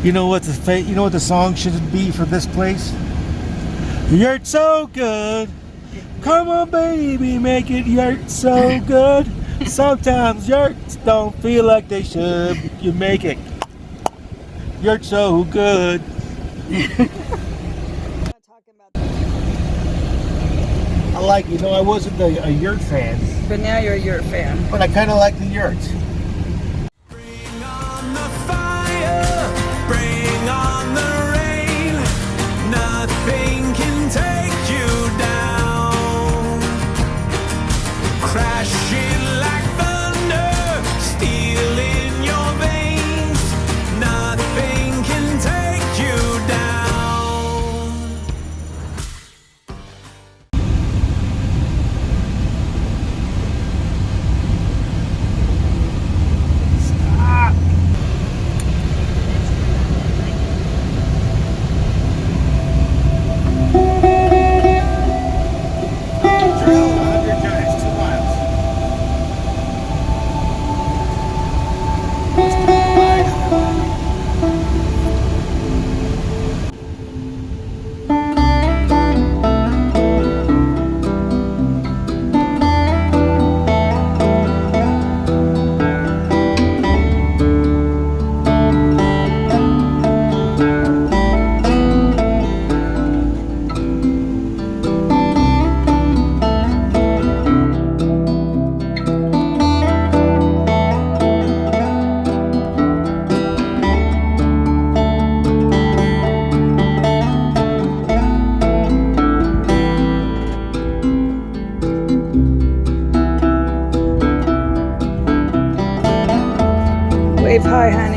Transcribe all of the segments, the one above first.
You know what the song should be for this place? Yurt so good. Come on, baby, make it Yurt so good. Sometimes yurts don't feel like they should. You make it Yurt so good. I like, I wasn't a Yurt fan. But now you're a Yurt fan. But I kind of like the Yurt. Bring on the fire, bring on the rain. Nothing can take you down. Crashing like thunder, steel in your veins. Nothing can take you down. Wave hi, honey.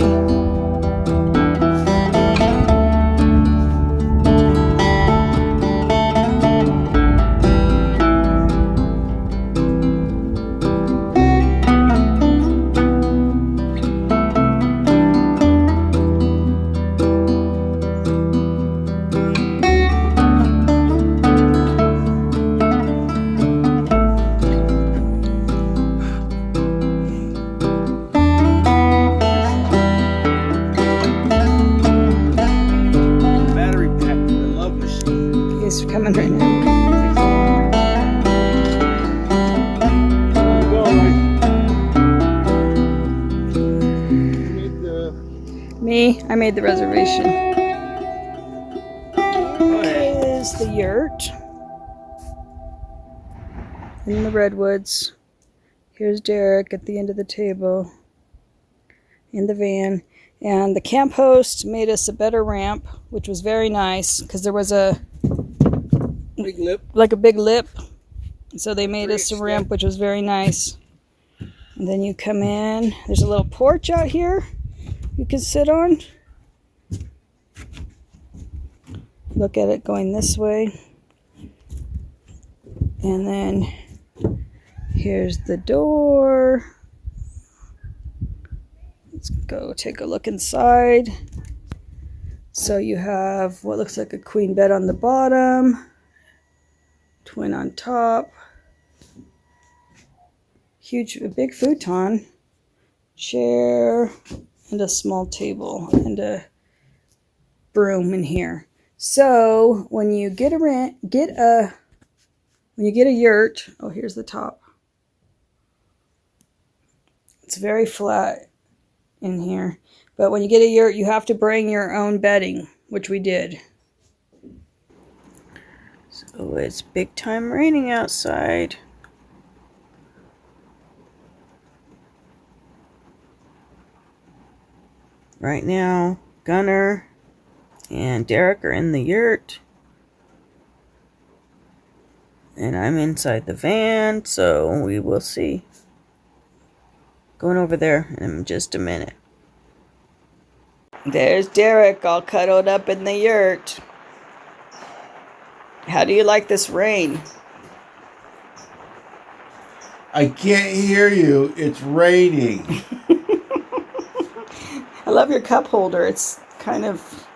He's coming right now. Me, I made the reservation. Is the Yurt in the Redwoods. Here's Derek at the end of the table in the van. And the camp host made us a better ramp, which was very nice because there was a Big lip. like a big lip. So they made us a ramp, which was very nice. And then you come in. There's a little porch out here you can sit on. Look at it going this way. And then here's the door. Let's go take a look inside. So you have what looks like a queen bed on the bottom. Twin on top. A big futon. Chair. And a small table. And a broom in here. So when you get a yurt, oh, here's the top. It's very flat in here. But when you get a yurt, you have to bring your own bedding, which we did. So it's big time raining outside. Right now, Gunner and Derek are in the yurt. And I'm inside the van, so we will see. Going over there in just a minute. There's Derek all cuddled up in the yurt. How do you like this rain? I can't hear you. It's raining. I love your cup holder. It's kind of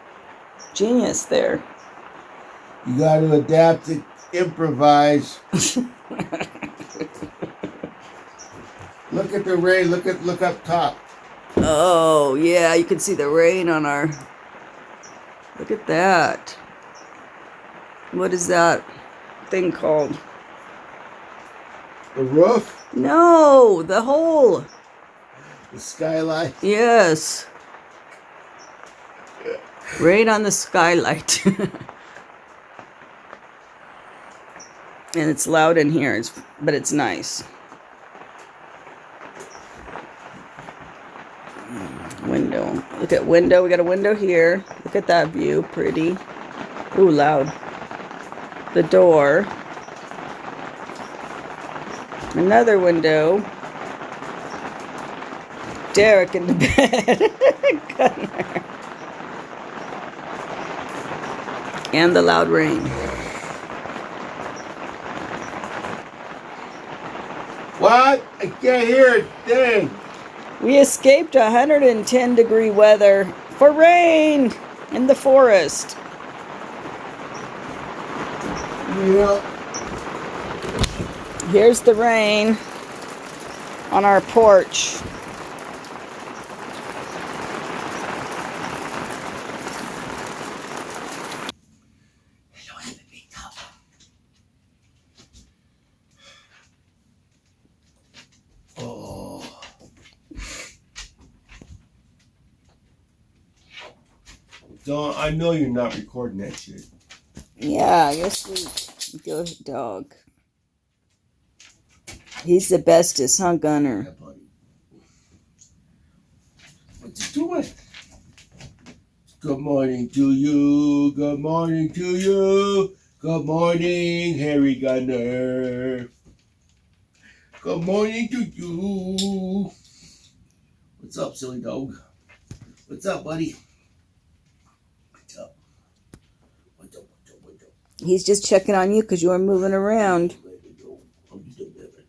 genius there. You got to adapt to improvise. Look at the rain. Look up top. Oh, yeah, you can see the rain on our Look at that. What is that thing called? The roof? No, the hole. The skylight? Yes. Right on the skylight. And it's loud in here, but it's nice. Window. Look at window. We got a window here. Look at that view. Pretty. Ooh, loud. The door. Another window. Derek in the bed. And the loud rain. What? I can't hear a thing. We escaped 110-degree weather for rain in the forest. Yeah. Here's the rain on our porch. Don't, I know you're not recording that shit. Yeah, I guess we go dog. He's the bestest, huh, Gunner? Yeah, buddy. What you doing? Good morning to you. Good morning to you. Good morning, Harry Gunner. Good morning to you. What's up, silly dog? What's up, buddy? What's up? What's up? What's up? What's up? He's just checking on you because you were moving around. I'm just a baby.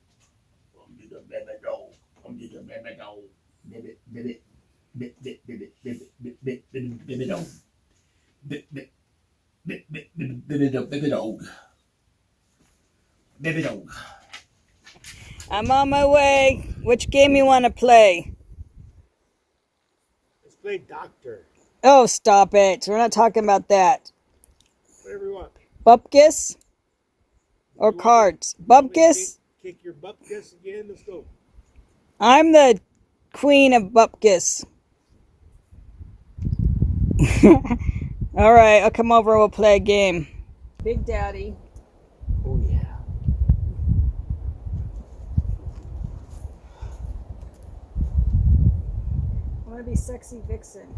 I'm just a baby dog. I'm just a baby dog. Baby, baby, baby, baby, baby, baby, baby, baby dog. Baby, baby, baby, baby dog. Baby dog. Baby dog. I'm on my way. Which game you want to play? Let's play doctor. Oh, stop it. We're not talking about that. Whatever you want. Bupkis or cards? Bupkis? Kick your bupkis again. Let's go. I'm the queen of Bupkis. All right, I'll come over. We'll play a game. Big Daddy. Oh yeah. I want to be sexy vixen.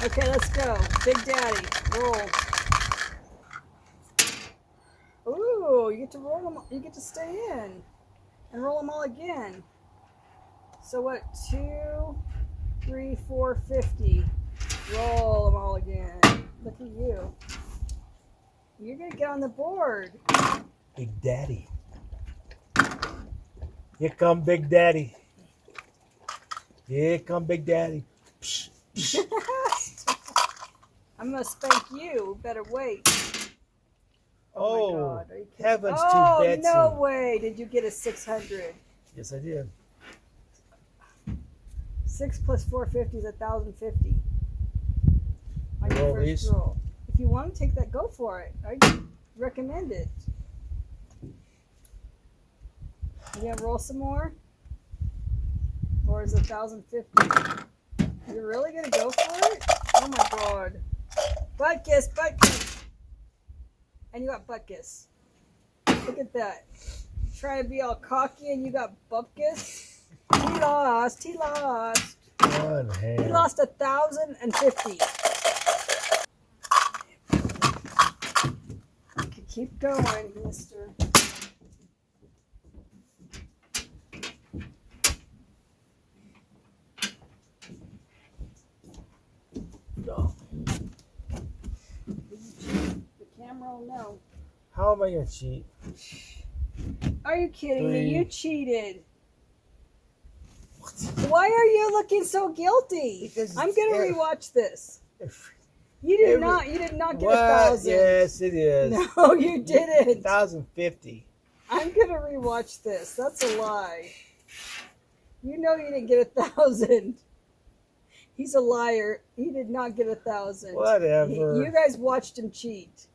Okay, let's go. Big Daddy, roll. Ooh, you get to roll them. You get to stay in and roll them all again. So what? 2, 3, 4, 50. Roll them all again. Look at you. You're gonna get on the board. Big Daddy. Here come Big Daddy. Here come Big Daddy. Psh, psh. I'm gonna spank you. Better wait. Oh, my God. Are you kidding? heavens Oh, to Betsy. no way. Did you get a 600? Yes, I did. 6 plus 450 is 1,050. On your Roll first these. roll. If you want to take that, go for it. I recommend it. You gonna roll some more? Or is it 1,050? You're really gonna go for it? Oh my God. Butt kiss, butt kiss. And you got butt kiss. Look at that. Try to be all cocky and you got butt kiss. He lost. He lost. One hand. He lost 1,050. Keep going, mister. No. The camera will know. How am I gonna cheat? Are you kidding me? 3. You cheated. Why are you looking so guilty? Because I'm gonna it's- rewatch this. You did not. You did not get 1,000. Yes, it is. No, you didn't. 1,050. I'm gonna rewatch this. That's a lie. You know you didn't get 1,000. He's a liar. He did not get 1,000. Whatever. You guys watched him cheat.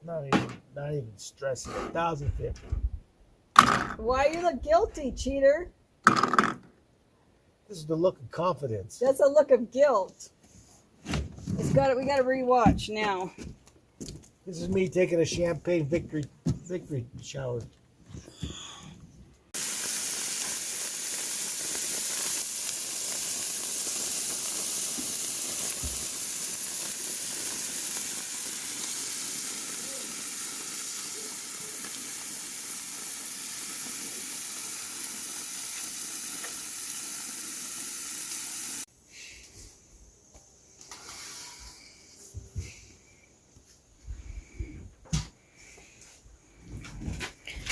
Not even stressing. 1,050. Why you look guilty, cheater? This is the look of confidence. That's a look of guilt. We got to rewatch now. This is me taking a champagne victory shower.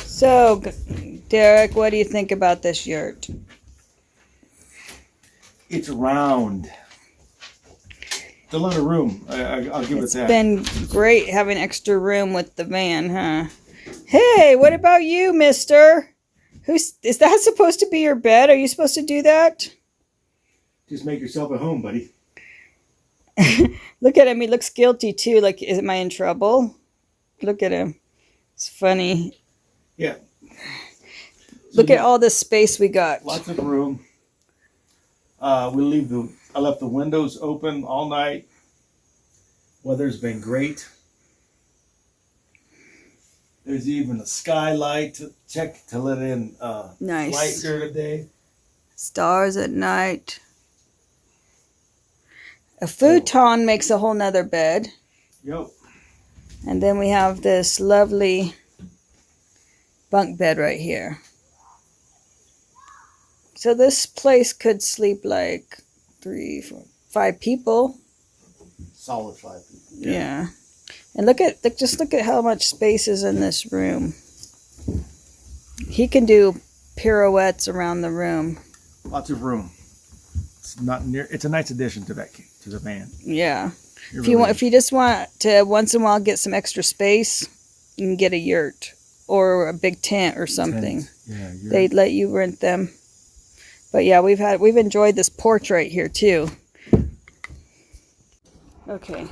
So, Derek, what do you think about this yurt? It's round. It's a lot of room. I'll give it that. It's been great having extra room with the van, huh? Hey, what about you, mister? Is that supposed to be your bed? Are you supposed to do that? Just make yourself at home, buddy. Look at him. He looks guilty, too. Like, am I in trouble? Look at him. It's funny. Yeah. Look at all this space we got. Lots of room. I left the windows open all night. Weather's been great. There's even a skylight to let in Nice. light during the day. Stars at night. A futon makes a whole nother bed. Yep. And then we have this lovely bunk bed right here. So this place could sleep like 3, 4, 5 people. Solid 5 people. Yeah. And just look at how much space is in this room. He can do pirouettes around the room. Lots of room. It's a nice addition to the van. Yeah. If you just want to once in a while get some extra space, you can get a yurt or a big tent or something. Yeah, They'd let you rent them. But yeah, we've enjoyed this porch right here too. Okay.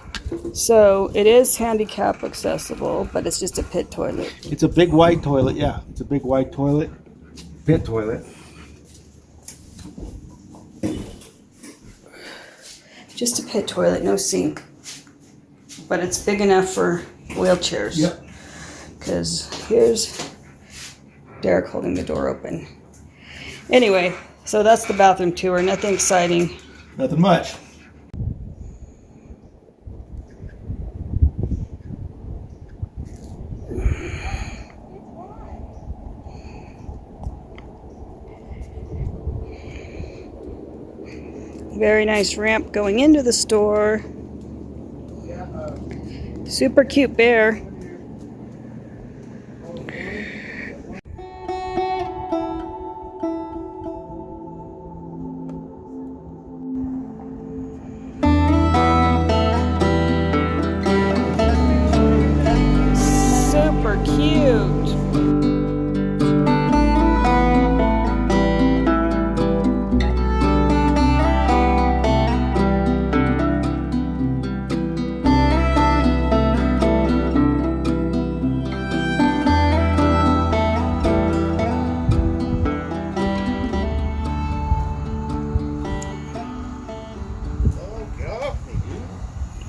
So it is handicap accessible, but it's just a pit toilet. It's a big white toilet, yeah. It's a big white toilet. Pit toilet. Just a pit toilet, no sink. But it's big enough for wheelchairs. Yep. Because here's Derek holding the door open. Anyway, so that's the bathroom tour. Nothing exciting. Nothing much. Very nice ramp going into the store. Super cute bear. Super cute.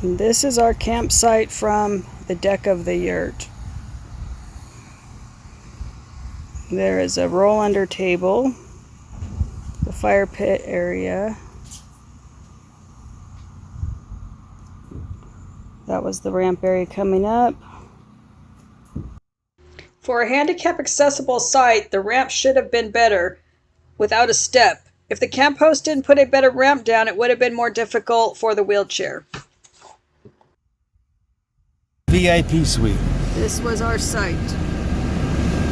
And this is our campsite from the deck of the yurt. There is a roll under table, the fire pit area. That was the ramp area coming up. For a handicap accessible site, the ramp should have been better without a step. If the camp host didn't put a better ramp down, it would have been more difficult for the wheelchair. VIP suite. This was our site.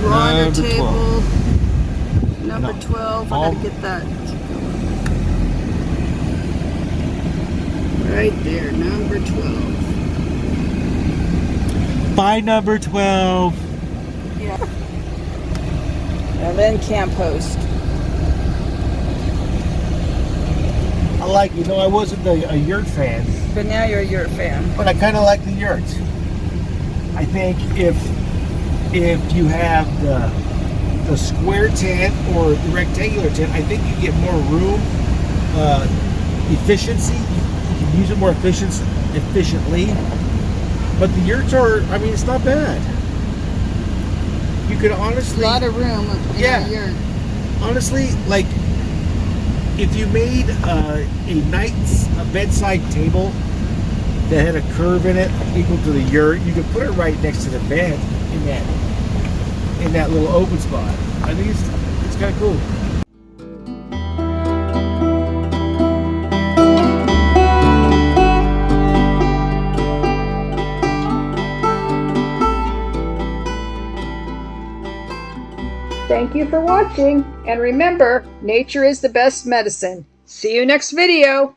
Roll under Number table. 12. Number 12. I gotta get that. Right there, number 12. By number 12. Yeah. And then camp host. like, you know, I wasn't a Yurt fan, But now you're a Yurt fan. but I kind of like the Yurt. I think if you have the square tent or the rectangular tent, I think you get more room, efficiency. You can use it more efficiently. But the Yurts are, I mean, it's not bad. You could honestly... A lot of room in a Yurt. Honestly, like, if you made a bedside table that had a curve in it equal to the Yurt, you could put it right next to the bed in that little open spot. I think it's kind of cool. Thank you for watching, and remember, nature is the best medicine. See you next video.